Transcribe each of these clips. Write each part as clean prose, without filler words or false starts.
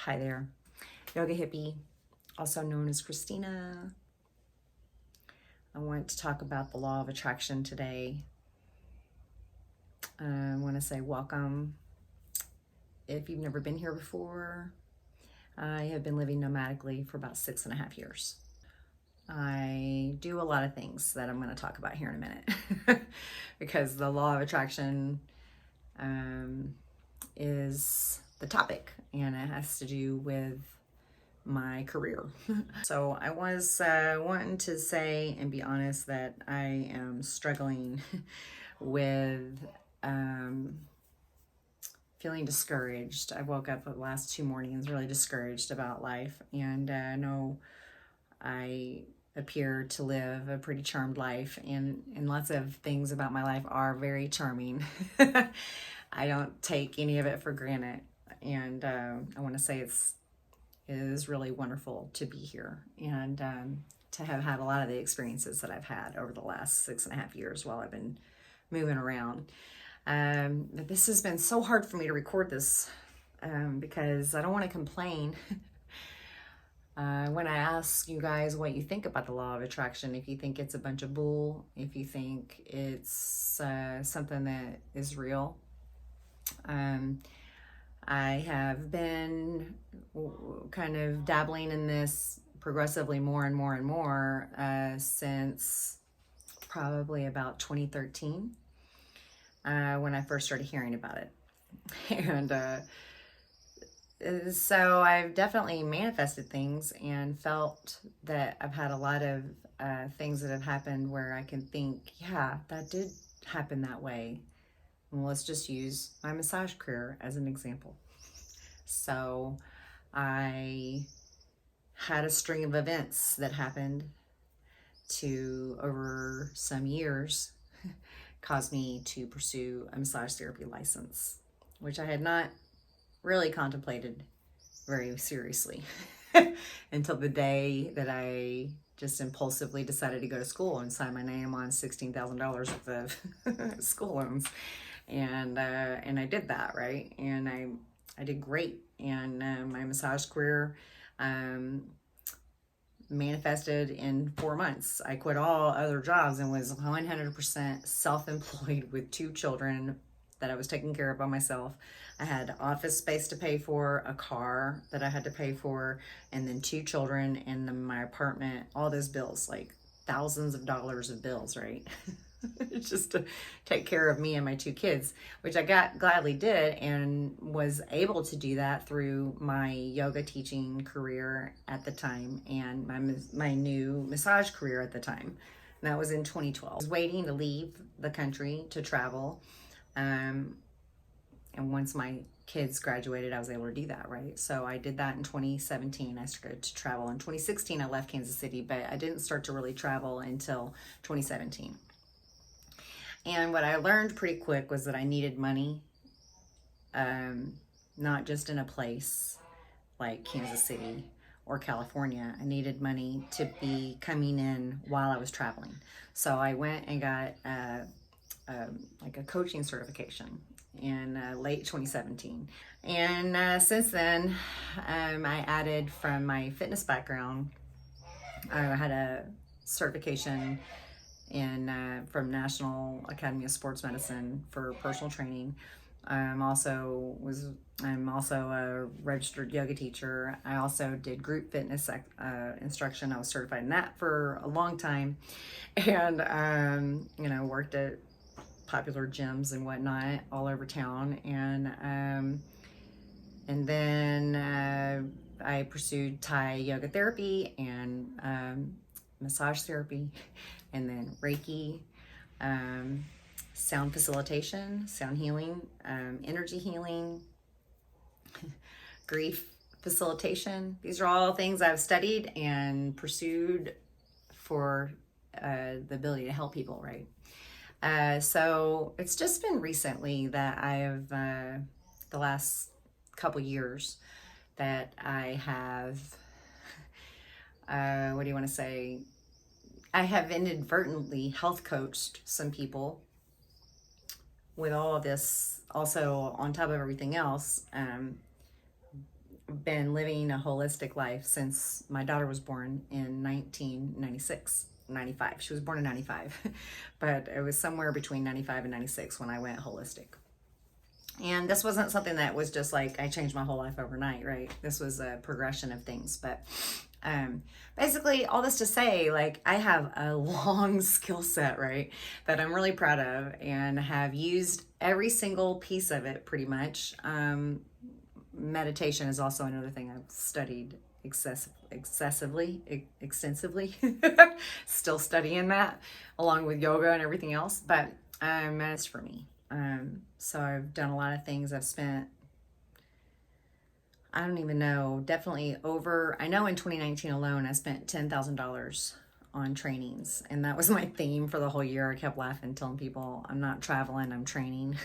Hi there, yoga hippie, also known as Christina. I want to talk about the law of attraction today. I want to say welcome. If you've never been here before, I have been living nomadically for about 6.5 years. I do a lot of things that I'm going to talk about here in a minute because the law of attraction is the topic, and it has to do with my career. So I was wanting to say and be honest that I am struggling with feeling discouraged. I woke up the last 2 mornings really discouraged about life, and I know I appear to live a pretty charmed life, and lots of things about my life are very charming. I don't take any of it for granted, and I want to say it is really wonderful to be here and to have had a lot of the experiences that I've had over the last 6.5 years while I've been moving around. But this has been so hard for me to record this because I don't want to complain. When I ask you guys what you think about the law of attraction, if you think it's a bunch of bull, if you think it's something that is real, I have been kind of dabbling in this progressively more and more and more since probably about 2013 when I first started hearing about it. And so I've definitely manifested things and felt that I've had a lot of things that have happened where I can think, yeah, that did happen that way. Well, let's just use my massage career as an example. So I had a string of events that happened to, over some years, cause me to pursue a massage therapy license, which I had not really contemplated very seriously until the day that I just impulsively decided to go to school and sign my name on $16,000 worth of school loans. And I did that, right? And I did great. And my massage career manifested in 4 months. I quit all other jobs and was 100% self-employed with 2 children that I was taking care of by myself. I had office space to pay for, a car that I had to pay for, and then 2 children, and then my apartment, all those bills, like thousands of dollars of bills, right? Just to take care of me and my 2 kids, which I gladly did, and was able to do that through my yoga teaching career at the time and my new massage career at the time. And that was in 2012. I was waiting to leave the country to travel. And once my kids graduated, I was able to do that, right? So I did that in 2017. I started to travel. In 2016, I left Kansas City, but I didn't start to really travel until 2017. And what I learned pretty quick was that I needed money, not just in a place like Kansas City or California. I needed money to be coming in while I was traveling. So I went and got like a coaching certification in late 2017. And since then, I added, from my fitness background, I had a certification from National Academy of Sports Medicine for personal training. I'm also a registered yoga teacher. I also did group fitness instruction. I was certified in that for a long time, and worked at popular gyms and whatnot all over town. And then I pursued Thai yoga therapy and massage therapy, and then Reiki, sound facilitation, sound healing, energy healing, grief facilitation. These are all things I've studied and pursued for the ability to help people, right? So it's just been recently that I've, the last couple years, that I have, what do you want to say? I have inadvertently health coached some people with all of this, also on top of everything else, been living a holistic life since my daughter was born in 1996. 95. She was born in 95, but it was somewhere between 95 and 96 when I went holistic. And this wasn't something that was just like I changed my whole life overnight, right? This was a progression of things. But basically, all this to say, like, I have a long skill set, right, that I'm really proud of and have used every single piece of it pretty much. Meditation is also another thing I've studied extensively. Still studying that along with yoga and everything else. But it's for me. So I've done a lot of things. I've spent, I don't even know, definitely over, I know in 2019 alone, I spent $10,000 on trainings. And that was my theme for the whole year. I kept laughing, telling people I'm not traveling, I'm training.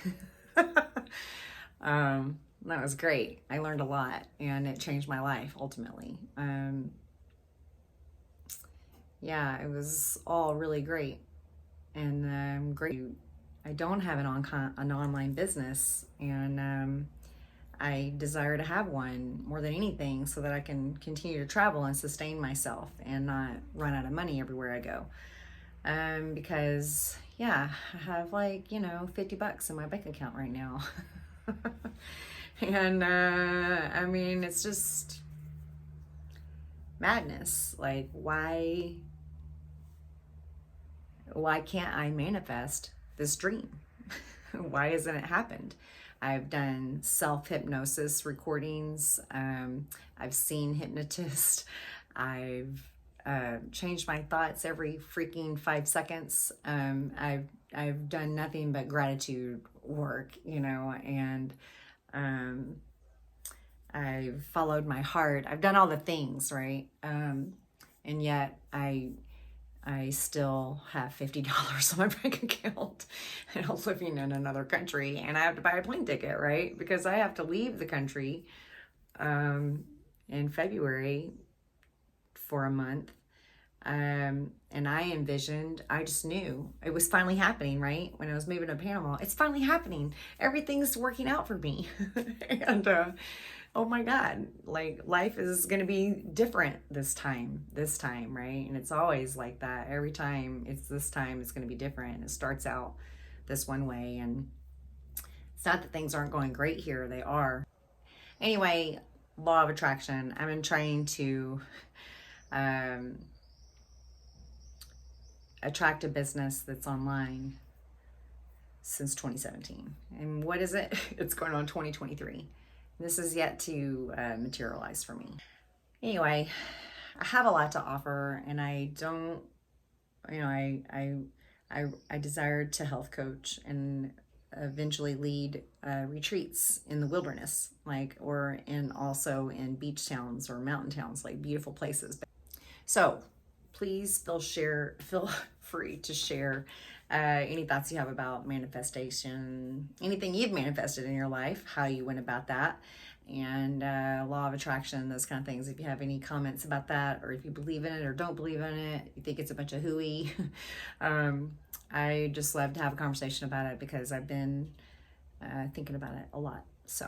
That was great. I learned a lot and it changed my life ultimately. Yeah, it was all really great. And great. I don't have an online business, and I desire to have one more than anything so that I can continue to travel and sustain myself and not run out of money everywhere I go. Because, yeah, I have like, $50 in my bank account right now. And I mean, it's just madness. Like, why can't I manifest this dream? Why hasn't it happened? I've done self-hypnosis recordings. I've seen hypnotists. I've changed my thoughts every freaking 5 seconds. I've done nothing but gratitude work, and I've followed my heart. I've done all the things, right? And yet I still have $50 on my bank account and I'm living in another country and I have to buy a plane ticket, right? Because I have to leave the country in February for a month. And I just knew it was finally happening, right? When I was moving to Panama, it's finally happening. Everything's working out for me. And oh my God, like life is going to be different this time, right? And it's always like that. Every time it's this time, it's going to be different. It starts out this one way. And it's not that things aren't going great here. They are. Anyway, law of attraction. I've been trying to attract a business that's online since 2017. And what is it? It's going on 2023. This is yet to materialize for me. Anyway, I have a lot to offer, and I don't, I desire to health coach and eventually lead retreats in the wilderness, also in beach towns or mountain towns, like beautiful places. So please feel free to share any thoughts you have about manifestation, anything you've manifested in your life, how you went about that, and law of attraction, those kind of things. If you have any comments about that, or if you believe in it or don't believe in it, you think it's a bunch of hooey, I just love to have a conversation about it because I've been thinking about it a lot. So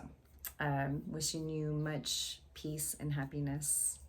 wishing you much peace and happiness